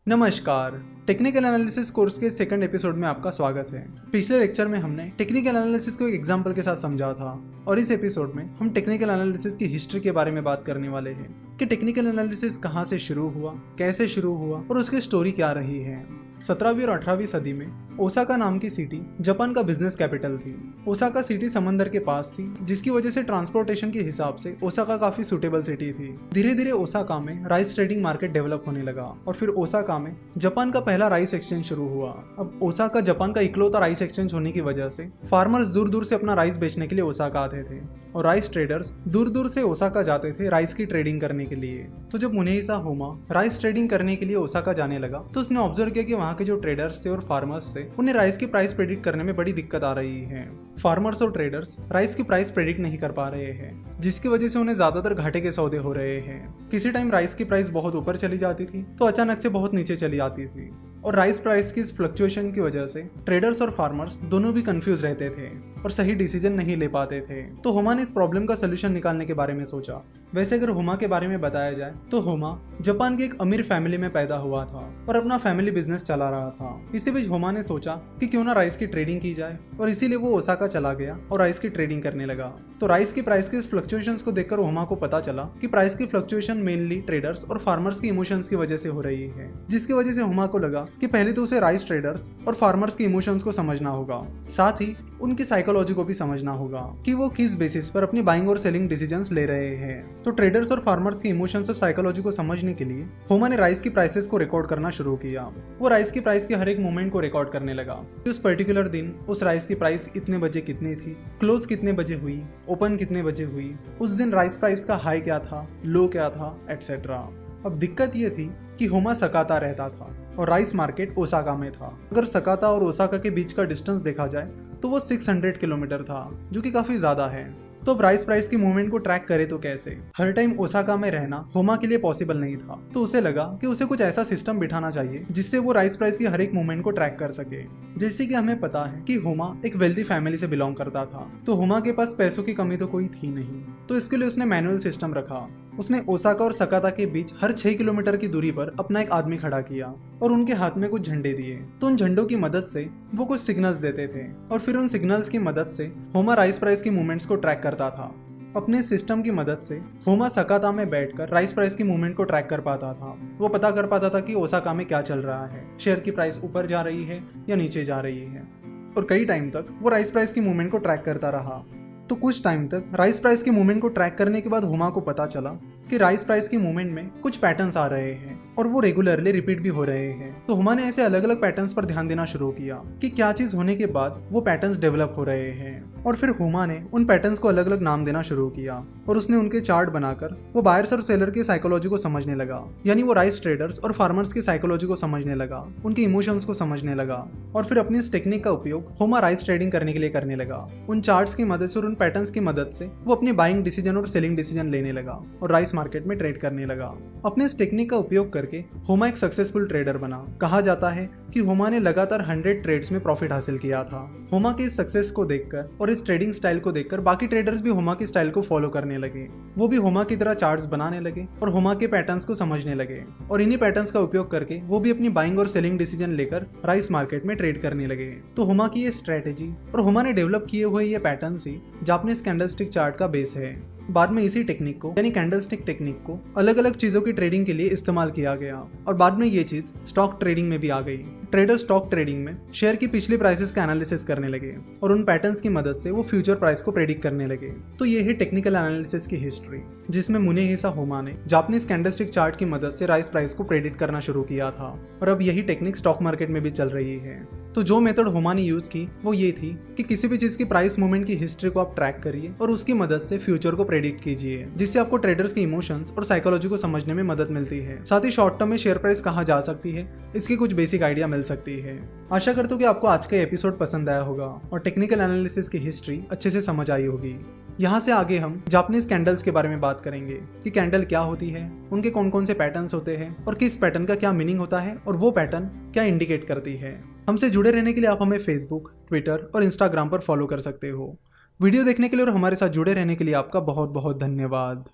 नमस्कार। Technical analysis course के second episode में आपका स्वागत है। पिछले लेक्चर में हमने टेक्निकल एनालिसिस को एक एग्जांपल के साथ समझा था और इस एपिसोड में हम टेक्निकल एनालिसिस की हिस्ट्री के बारे में बात करने वाले हैं कि टेक्निकल एनालिसिस कहां से शुरू हुआ, कैसे शुरू हुआ और उसकी स्टोरी क्या रही है। 17वीं और 18वीं सदी में ओसाका नाम की सिटी जापान का बिजनेस कैपिटल थी। ओसाका सिटी समंदर के पास थी, जिसकी वजह से ट्रांसपोर्टेशन के हिसाब से ओसाका काफी सुटेबल सिटी थी। धीरे धीरे ओसाका में राइस ट्रेडिंग मार्केट डेवलप होने लगा और फिर ओसाका में जापान का पहला राइस एक्सचेंज शुरू हुआ। अब ओसाका जापान का इकलौता राइस एक्सचेंज होने की वजह से फार्मर्स दूर दूर से अपना राइस बेचने के लिए ओसाका आते थे और राइस ट्रेडर्स दूर दूर से ओसाका जाते थे राइस की ट्रेडिंग करने के लिए। तो जब मुनेहिसा होमा राइस ट्रेडिंग करने के लिए ओसाका जाने लगा तो उसने ऑब्जर्व किया कि वहाँ के जो ट्रेडर्स थे और फार्मर्स थे उन्हें राइस की प्राइस प्रेडिक्ट करने में बड़ी दिक्कत आ रही है। फार्मर्स और ट्रेडर्स राइस की प्राइस प्रेडिक्ट नहीं कर पा रहे हैं, जिसकी वजह से उन्हें ज्यादातर घाटे के सौदे हो रहे हैं। किसी टाइम राइस की प्राइस बहुत ऊपर चली जाती थी तो अचानक से बहुत नीचे चली आती थी और राइस प्राइस की इस फ्लक्चुएशन की वजह से ट्रेडर्स और फार्मर्स दोनों भी कंफ्यूज रहते थे और सही डिसीजन नहीं ले पाते थे। तो होमा ने इस प्रॉब्लम का सोल्यूशन निकालने के बारे में सोचा। वैसे अगर होमा के बारे में बताया जाए तो होमा जापान की एक अमीर फैमिली में पैदा हुआ था और अपना फैमिली बिजनेस चला रहा था। इसी बीच होमा ने सोचा कि क्यों ना राइस की ट्रेडिंग की जाए और इसीलिए वो ओसाका चला गया और राइस की ट्रेडिंग करने लगा। तो राइस की प्राइस के फ्लक्चुएशंस को देखकर होमा को पता चला कि प्राइस की फ्लक्चुएशन मेनली ट्रेडर्स और फार्मर्स की इमोशंस की वजह से हो रही है, जिसकी वजह से होमा को लगा कि पहले तो उसे राइस ट्रेडर्स और फार्मर्स के इमोशंस को समझना होगा, साथ ही उनकी साइकोलॉजी को भी समझना होगा कि वो किस बेसिस पर अपनी बाइंग और सेलिंग डिसीजंस ले रहे हैं। तो ट्रेडर्स और फार्मर्स के इमोशंस और साइकोलॉजी को समझने के लिए होमा ने राइस की प्राइसेस को रिकॉर्ड करना शुरू किया। वो राइस की प्राइस के हर एक मूवमेंट को रिकॉर्ड करने लगा। उस पर्टिकुलर दिन उस राइस की प्राइस इतने बजे कितनी थी, क्लोज कितने बजे हुई, ओपन कितने बजे हुई, उस दिन राइस प्राइस का हाई क्या था, लो क्या था, एटसेट्रा। अब दिक्कत ये थी कि होमा सकाता रहता था और राइस मार्केट ओसाका में था। अगर सकाता और ओसाका के बीच का डिस्टेंस देखा जाए तो वो 600 किलोमीटर था, जो कि काफी ज्यादा है। तो अब राइस प्राइस की मूवमेंट को ट्रैक करे तो कैसे? हर टाइम ओसाका में रहना होमा के लिए पॉसिबल नहीं था, तो उसे लगा कि उसे कुछ ऐसा सिस्टम बिठाना चाहिए जिससे वो राइस प्राइस की हर एक मूवमेंट को ट्रैक कर सके। जैसे कि हमें पता है कि होमा एक वेल्दी फैमिली से बिलोंग करता था, तो होमा के पास पैसों की कमी तो कोई थी नहीं, तो इसके लिए उसने मैनुअल सिस्टम रखा। उसने ओसाका और सकाता के बीच हर 6 किलोमीटर की दूरी पर अपना एक आदमी खड़ा किया और उनके हाथ में कुछ झंडे दिए। तो उन झंडों की मदद से वो कुछ सिग्नल्स देते थे और फिर उन सिग्नल्स की मदद से होमा राइस प्राइस की मूवमेंट्स को ट्रैक करता था। अपने सिस्टम की मदद से होमा सकाता में बैठकर राइस प्राइस की मूवमेंट को ट्रैक कर पाता था। वो पता कर पाता था कि ओसाका में क्या चल रहा है, शेयर की प्राइस ऊपर जा रही है या नीचे जा रही है, और कई टाइम तक वो राइस प्राइस की मूवमेंट को ट्रैक करता रहा। तो कुछ टाइम तक राइस प्राइस की मूवमेंट को ट्रैक करने के बाद होमा को पता चला कि राइस प्राइस की मूवमेंट में कुछ पैटर्न्स आ रहे हैं और वो रेगुलरली रिपीट भी हो रहे हैं। तो होमा ने ऐसे अलग अलग पैटर्न्स पर ध्यान देना शुरू किया कि क्या चीज होने के बाद वो पैटर्न्स डेवलप हो रहे हैं, और फिर होमा ने उन पैटर्न्स को अलग अलग नाम देना शुरू किया और उसने उनके चार्ट बनाकर वो बायर्स और सेलर की साइकोलॉजी को समझने लगा। यानी वो राइस ट्रेडर्स और फार्मर्स की साइकोलॉजी को समझने लगा, उनके इमोशंस को समझने लगा, और फिर अपनी इस टेक्निक का उपयोग होमा राइस ट्रेडिंग करने के लिए करने लगा। उन चार्ट्स की मदद से और उन पैटर्न्स की मदद से वो अपनी बाइंग डिसीजन और सेलिंग डिसीजन लेने लगा और राइस मार्केट में ट्रेड करने लगा। अपने इस टेक्निक का उपयोग करके होमा एक सक्सेसफुल ट्रेडर बना। कहा जाता है कि होमा ने लगातार 100 ट्रेड्स में प्रॉफिट हासिल किया था। होमा के इस सक्सेस को देखकर और इस ट्रेडिंग स्टाइल को देखकर बाकी ट्रेडर्स भी होमा के स्टाइल को फॉलो करने लगे। वो भी होमा की तरह चार्ट्स बनाने लगे और होमा के पैटर्न्स को समझने लगे, और इन्हीं पैटर्न्स का उपयोग करके वो भी अपनी बाइंग और सेलिंग डिसीजन लेकर राइस मार्केट में ट्रेड करने लगे। तो होमा की ये स्ट्रेटेजी और होमा ने डेवलप किए हुए ये पैटर्न्स ही जापानीज कैंडलस्टिक चार्ट का बेस है। बाद में इसी टेक्निक को यानी कैंडलस्टिक टेक्निक को अलग अलग चीजों की ट्रेडिंग के लिए इस्तेमाल किया गया और बाद में ये चीज स्टॉक ट्रेडिंग में भी आ गई। ट्रेडर स्टॉक ट्रेडिंग में शेयर की पिछली प्राइसेस का एनालिसिस करने लगे और उन पैटर्न्स की मदद से वो फ्यूचर प्राइस को प्रेडिक्ट करने लगे। तो ये है टेक्निकल एनालिसिस की हिस्ट्री, जिसमें मुनेहिसा होमा ने जापानीज कैंडलस्टिक चार्ट की मदद से राइस प्राइस को प्रेडिक्ट करना शुरू किया था, और अब यही टेक्निक स्टॉक मार्केट में भी चल रही है। तो जो मेथड होमा ने यूज की वो ये थी कि किसी भी चीज की प्राइस मूवमेंट की हिस्ट्री को आप ट्रैक करिए और उसकी मदद से फ्यूचर को प्रेडिक्ट कीजिए, जिससे आपको ट्रेडर्स के इमोशंस और साइकोलॉजी को समझने में मदद मिलती है। साथ ही शॉर्ट टर्म में शेयर प्राइस कहाँ जा सकती है इसकी कुछ बेसिक आइडिया मिल सकती है। आशा करता हूँ कि आपको आज का एपिसोड पसंद आया होगा और टेक्निकल एनालिसिस की हिस्ट्री अच्छे से समझ आई होगी। यहाँ से आगे हम जापानीज कैंडल्स के बारे में बात करेंगे कि कैंडल क्या होती है, उनके कौन कौन से पैटर्न्स होते हैं और किस पैटर्न का क्या मीनिंग होता है और वो पैटर्न क्या इंडिकेट करती है। हमसे जुड़े रहने के लिए आप हमें फेसबुक, ट्विटर और इंस्टाग्राम पर फॉलो कर सकते हो। वीडियो देखने के लिए और हमारे साथ जुड़े रहने के लिए आपका बहुत बहुत धन्यवाद।